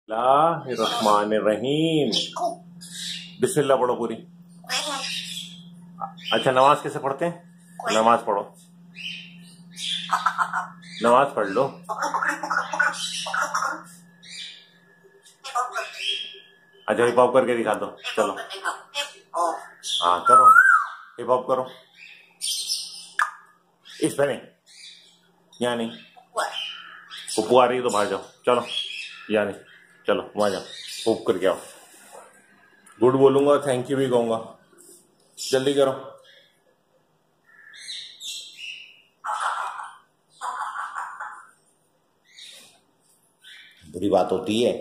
बिस्मिल्लाहिर्रहमानिर्रहीम। बिस्मिल्लाह पढ़ो पूरी। अच्छा, नमाज कैसे पढ़ते हैं? नमाज पढ़ो, नमाज पढ़ लो। अच्छा, हिप हॉप करके दिखा दो, चलो। हाँ करो, हिप हॉप करो। इस पे नहीं, यहाँ नहीं। पप्पू आ रही है तो बाहर जाओ, चलो। यहाँ नहीं, चलो वहां जाओ, हुप करके आओ। गुड बोलूंगा, थैंक यू भी कहूंगा। जल्दी करो। बुरी बात होती है।